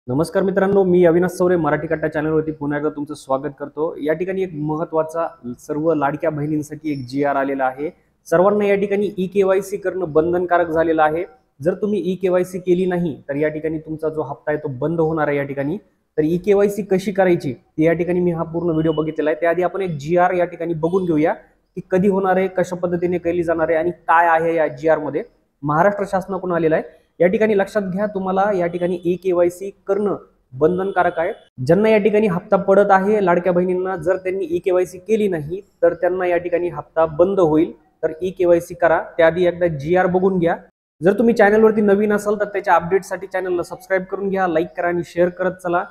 नमस्कार मित्रांनो, मी अविनाश चौरे मराठी कट्टा चॅनलवरती पुन्हा एकदा तुमचं स्वागत करतो। या ठिकाणी एक महत्त्वाचा सर्व लाडक्या बहिणींसाठी एक जी-आर आलेला आहे। सर्वांना या ठिकाणी ई-केवायसी करणं बंधनकारक झालेलं आहे। जर तुम्ही ई-केवायसी केली नाही तर या ठिकाणी तुमचा जो हप्ता आहे तो बंद होणार आहे। या ठिकाणी तर ई-केवायसी कशी करायची ते या ठिकाणी मी हा पूर्ण व्हिडिओ बघितलेला आहे। त्याआधी आपण एक जी-आर या ठिकाणी बघून घेऊया की कधी होणार आहे, कशा पद्धतीने केली जाणार आहे आणि काय आहे या जी-आर मध्ये। महाराष्ट्र शासनाकडून आलेला आहे। या ठिकाणी लक्षात घ्या, तुम्हाला या ठिकाणी ई-केवायसी करणं बंधनकारक आहे। ज्यांना या ठिकाणी हप्ता पडत आहे लाडक्या बहिणींना, जर त्यांनी ई-केवायसी केली नाही तर त्यांना या ठिकाणी हप्ता बंद होईल। तर ई-केवायसी करा, त्याआधी एकदा जी-आर बघून घ्या। जर तुम्ही चॅनलवरती नवीन असाल तर त्याच्या अपडेटसाठी चॅनलला सबस्क्राइब करून घ्या, लाईक करा आणि शेअर करत चला।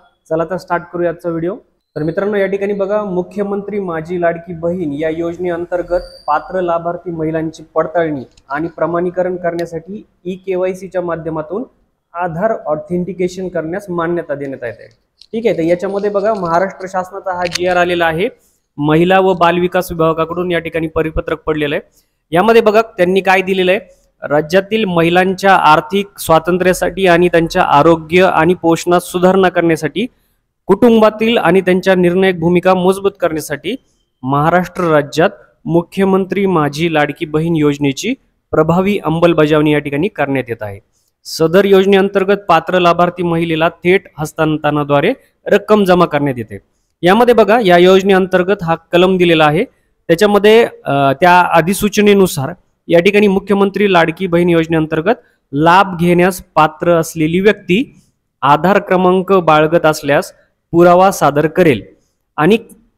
तर स्टार्ट करूया आजचा व्हिडिओ। तर मित्रांनो, या ठिकाणी बघा, मुख्यमंत्री माझी लाडकी बहीण या योजनेअंतर्गत पात्र लाभार्थी महिलांची पडताळणी आणि प्रमाणीकरण करण्यासाठी ई-केवायसीच्या माध्यमातून आधार ऑथेंटिकेशन करण्यास मान्यता देण्यात येते। ठीक आहे, तर याच्यामध्ये बघा, महाराष्ट्र शासनाचा हा जी-आर आलेला आहे। महिला व बालविकास विभागाकडून या ठिकाणी परिपत्रक पडलेलं आहे। यामध्ये बघा त्यांनी काय दिलेलं आहे, राज्यातील महिलांच्या आर्थिक स्वातंत्र्यासाठी आणि त्यांच्या आरोग्य आणि पोषणात सुधारणा करण्यासाठी, कुटुंबातील आणि त्यांच्या निर्णायक भूमिका मजबूत करण्यासाठी महाराष्ट्र राज्यात मुख्यमंत्री माझी लाडकी बहीण योजनेची प्रभावी अंमलबजावणी या ठिकाणी करण्यात येत आहे। सदर योजनेअंतर्गत पात्र लाभार्थी महिलेला थेट हस्तांतरणाद्वारे रक्कम जमा करण्यात येते। यामध्ये बघा, या योजनेअंतर्गत हा कलम दिलेला आहे, त्याच्यामध्ये त्या अधिसूचनेनुसार या ठिकाणी मुख्यमंत्री लाडकी बहीण योजनेअंतर्गत लाभ घेण्यास पात्र असलेली व्यक्ती आधार क्रमांक बाळगत असल्यास पुरावा सादर करेल आणि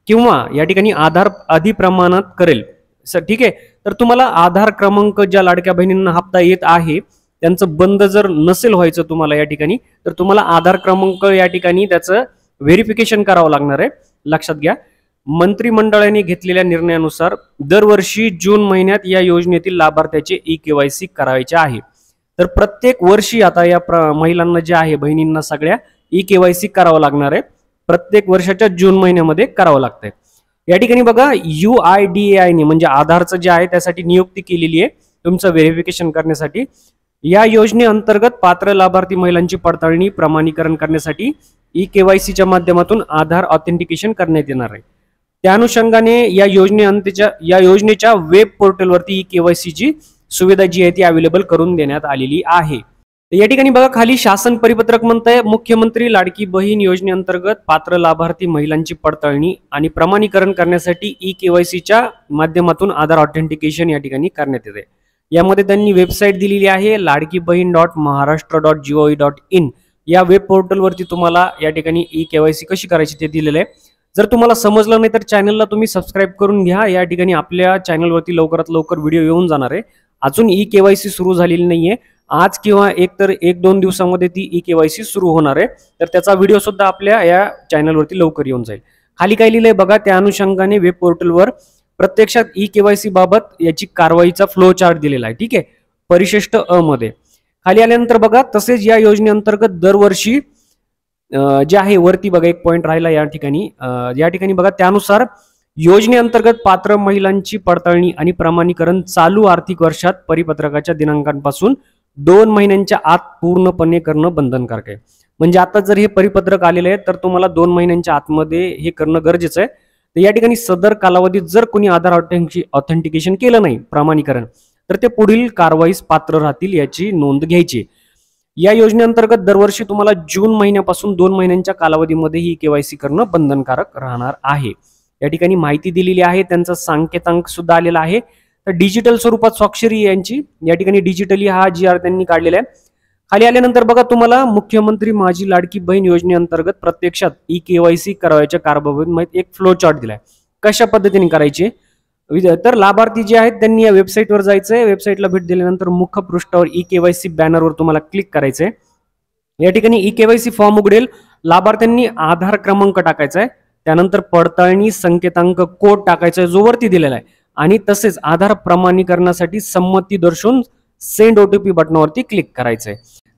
किंवा या ठिकाणी आधार अधिप्रमाणात करेल। ठीक आहे, तर तुम्हाला आधार क्रमांक ज्या लाडक्या बहिणींना हप्ता येत आहे त्यांचं बंद जर नसेल व्हायचं तुम्हाला या ठिकाणी, तर तुम्हाला आधार क्रमांक या ठिकाणी त्याचं व्हेरिफिकेशन करावं लागणार आहे। लक्षात घ्या, मंत्रिमंडळाने घेतलेल्या निर्णयानुसार दरवर्षी जून महिन्यात या योजनेतील लाभार्थ्याचे ई-केवायसी करायचे आहे। तर प्रत्येक वर्षी आता या महिलांना जे आहे, बहिणींना सगळ्या ई-केवायसी करावं लागणार आहे। प्रत्येक वर्षाच्या जून महिन्यामध्ये करावं लागतंय। या ठिकाणी बघा, UIDAI ने म्हणजे आधारचं जे आहे त्यासाठी नियुक्ती केलेली आहे तुमचं व्हेरिफिकेशन करण्यासाठी। या योजनेअंतर्गत पात्र लाभार्थी महिलांची पडताळणी प्रमाणीकरण करण्यासाठी ई-केवायसीच्या माध्यमातून आधार ऑथेंटिकेशन करण्यात येणार आहे। त्या अनुषंगाने या योजनेच्या वेब पोर्टलवरती ई-केवायसीची सुविधा जी आहे ती अवेलेबल करून देण्यात आलेली आहे। या ठिकाणी बघा, खाली शासन परिपत्रक म्हणतंय, मुख्यमंत्री लाडकी बहीण योजनेअंतर्गत पात्र लाभार्थी महिलांची पडताळणी आणि प्रमाणीकरण करण्यासाठी ई-केवायसीच्या माध्यमातून आधार ऑथेंटिकेशन या ठिकाणी करण्यात येते। यामध्ये त्यांनी वेबसाईट दिलेली आहे ladkibahin.maharashtra.gov.in। या वेब पोर्टलवरती तुम्हाला या ठिकाणी ई-केवायसी कशी करायची ते दिलेलं आहे। जर तुम्हाला समजलं नाही तर चॅनलला तुम्ही सबस्क्राइब करून घ्या। या ठिकाणी आपल्या चॅनलवरती लवकरात लवकर व्हिडिओ येऊन जाणार आहे। अजून ई-केवायसी सुरू झालेली नाहीये, आज किंवा एक दोन दिवसामध्ये ती ई-केवायसी सुरू होणार आहे। तर त्याचा व्हिडिओ सुद्धा आपल्या या चॅनलवरती लवकर येऊन जाईल। खाली काय लिहिलंय बघा, त्या अनुषंगाने वेब पोर्टलवर प्रत्यक्षात ई-केवायसी बाबत याची कारवाईचा फ्लो चार्ट दिलेला आहे। ठीक आहे, परिशिष्ट अ मध्ये खाली आल्यानंतर बघा, तसेच या योजनेअंतर्गत दरवर्षी जे आहे वरती बघा एक पॉइंट राहिला या ठिकाणी बघा, त्यानुसार योजनेअंतर्गत पात्र महिलांची पडताळणी आणि प्रमाणीकरण चालू आर्थिक वर्षात परिपत्रकाच्या दिनांकापासून 2 महिन्यांच्या आत पूर्णपणे करणं बंधनकारक आहे। म्हणजे आता जर हे परिपत्रक आलेले आहे तर तुम्हाला 2 महिन्यांच्या आतमध्ये हे करणं गरजेचं आहे। तर या ठिकाणी सदर कालावधीत जर कोणी आधार ऑथेंटिकेशन केलं नाही, प्रमाणीकरण, तर ते पुढील कारवाईस पात्र राहतील याची नोंद घ्यायची। या योजनेअंतर्गत दरवर्षी तुम्हाला जून महिन्यापासून 2 महिन्यांच्या कालावधीमध्ये ही केवायसी करणं बंधनकारक राहणार आहे। या ठिकाणी माहिती दिलेली आहे, त्यांचा सांकेतांक सुद्धा आलेला आहे। तर डिजिटल स्वरूपात स्वाक्षरी यांची या ठिकाणी डिजिटली हा जी-आर त्यांनी काढलेला आहे। खाली आल्यानंतर बघा, तुम्हाला मुख्यमंत्री माझी लाडकी बहीण योजनेअंतर्गत प्रत्यक्षात ई-केवायसी करायच्या कारभाराबाबत एक फ्लो चार्ट दिलाय, कशा पद्धतीने करायचे। तर लाभार्थी जे आहेत त्यांनी या वेबसाईटवर जायचंय। वेबसाईटला भेट दिल्यानंतर मुख्य पृष्ठावर ई-केवायसी बॅनरवर तुम्हाला क्लिक करायचंय। या ठिकाणी ई-केवायसी फॉर्म उघडेल। लाभार्थ्यांनी आधार क्रमांक टाकायचा आहे, त्यानंतर पडताळणी संकेतांक कोड टाकायचा आहे जो वरती दिलेला आहे, आणि तसेच आधार प्रमाणीकरणासाठी संमती दर्शवून सेंड OTP बटनावरती क्लिक करायचंय।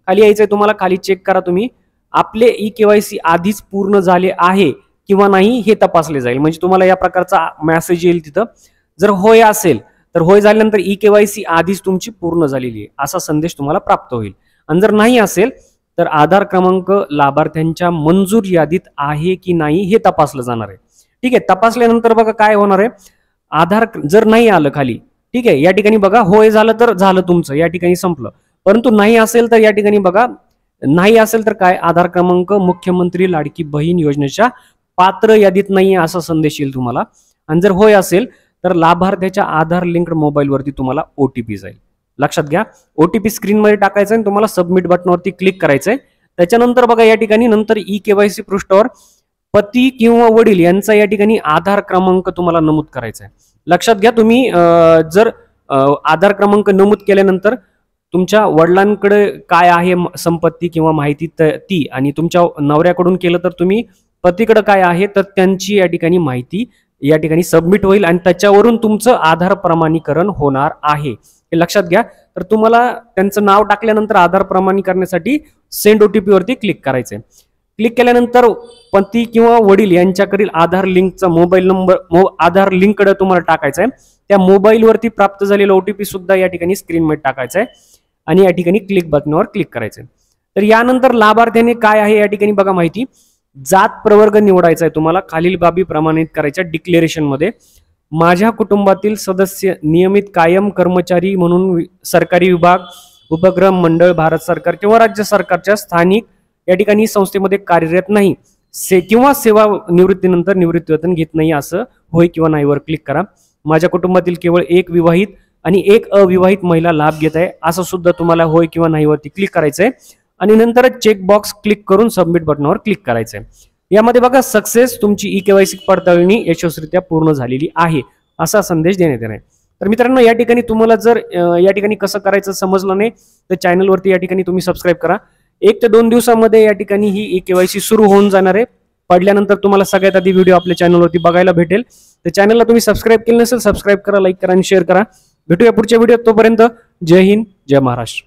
खाली यायचंय तुम्हाला, खाली चेक करा तुम्ही आपले ई-केवायसी आधीच पूर्ण झाले आहे किंवा नाही हे तपासले जाईल। म्हणजे तुम्हाला या प्रकारचा मेसेज येईल तिथं। जर होय असेल तर होय झाल्यानंतर ई-केवायसी आधीच तुमची पूर्ण झालेली आहे असा संदेश तुम्हाला प्राप्त होईल। आणि जर नाही असेल तर आधार क्रमांक लाभार्थ्यांच्या मंजूर यादीत आहे की नाही हे तपासलं जाणार आहे. ठीक आहे, तपासल्यानंतर बघा काय होणार आहे, आधार जर नाही आलं खाली, ठीक आहे, या ठिकाणी बघा होय झालं तर झालं तुमचं, या ठिकाणी संपलं. परंतु नाही असेल तर या ठिकाणी बघा नाही असेल तर काय, आधार क्रमांक मुख्यमंत्री लाडकी बहीण योजनेच्या पात्र यादीत नाही असा संदेश येईल तुम्हाला. आणि जर होय असेल तर लाभार्थ्याच्या आधार लिंक्ड मोबाईलवरती तुम्हाला ओटीपी जाईल. लक्षात घ्या, ओटीपी स्क्रीनमध्ये टाकायचा आणि तुम्हाला सबमिट बटनावरती क्लिक करायचंय. त्याच्यानंतर बघा या ठिकाणी नंतर ई-केवायसी पृष्ठावर पती किंवा वडील यांचा या ठिकाणी आधार क्रमांक तुम्हाला नमूद करायचा आहे. लक्षात घ्या, तुम्ही जर आधार क्रमांक नमूद केल्यानंतर तुमच्या वडिलांकडे काय आहे संपत्ती किंवा माहिती ती, आणि तुमच्या नवऱ्याकडून केलं तर तुम्ही पतीकडे काय आहे तर त्यांची या ठिकाणी माहिती या ठिकाणी सबमिट होईल आणि त्याच्यावरून तुमचं आधार प्रमाणीकरण होणार आहे. हे लक्षात घ्या. तर तुम्हाला त्यांचं नाव टाकल्यानंतर आधार प्रमाणीकरणासाठी सेंड ओटीपी वरती क्लिक करायचंय. क्लिक केल्यानंतर पती किंवा वडील यांच्याकडील आधार लिंकचा मोबाईल नंबर आधार लिंककडे तुम्हाला टाकायचा आहे. त्या मोबाईलवरती प्राप्त झालेला ओटीपी सुद्धा या ठिकाणी स्क्रीनमध्ये टाकायचा आहे आणि या ठिकाणी क्लिक बटनावर क्लिक करायचंय. तर यानंतर लाभार्थ्याने काय आहे या ठिकाणी बघा माहिती, जात प्रवर्ग निवडायचा आहे तुम्हाला. खालील बाबी प्रमाणित करायच्या डिक्लेरेशन मध्ये, माझ्या कुटुंबातील सदस्य नियमित कायम कर्मचारी म्हणून सरकारी विभाग, उपक्रम, मंडळ, भारत सरकार किंवा राज्य सरकारच्या स्थानिक या ठिकाणी संस्थेमध्ये कार्यरत नाही किंवा सेवा निवृत्तीनंतर निवृत्तीवेतन घेत नाही असं होय किंवा नाही वर क्लिक करा. माझ्या कुटुंबातील केवळ एक विवाहित आणि एक अविवाहित महिला लाभ घेत आहे असं सुद्धा तुम्हाला होय किंवा नाही वरती क्लिक करायचंय आणि नंतर चेक बॉक्स क्लिक करून सबमिट बटनावर क्लिक करायचंय. यामध्ये बघा सक्सेस, तुमची ई-केवायसी पडताळणी यशस्वीरित्या पूर्ण झालेली आहे असा संदेश देण्यात येणार आहे. तर मित्रांनो, या ठिकाणी तुम्हाला जर या ठिकाणी कसं करायचं समजलं नाही तर चॅनलवरती या ठिकाणी तुम्ही सबस्क्राईब करा. 1 ते 2 दिवसामध्ये या ठिकाणी ही ई-केवायसी सुरू होऊन जाणार आहे. पडल्यानंतर तुम्हाला सगळ्यात आधी व्हिडिओ आपल्या चॅनलवरती बघायला भेटेल. तर चॅनलला तुम्ही सबस्क्राईब केलं नसेल, सबस्क्राईब करा, लाईक करा आणि शेअर करा. भेटूया पुढच्या व्हिडिओत. तोपर्यंत जय हिंद, जय महाराष्ट्र.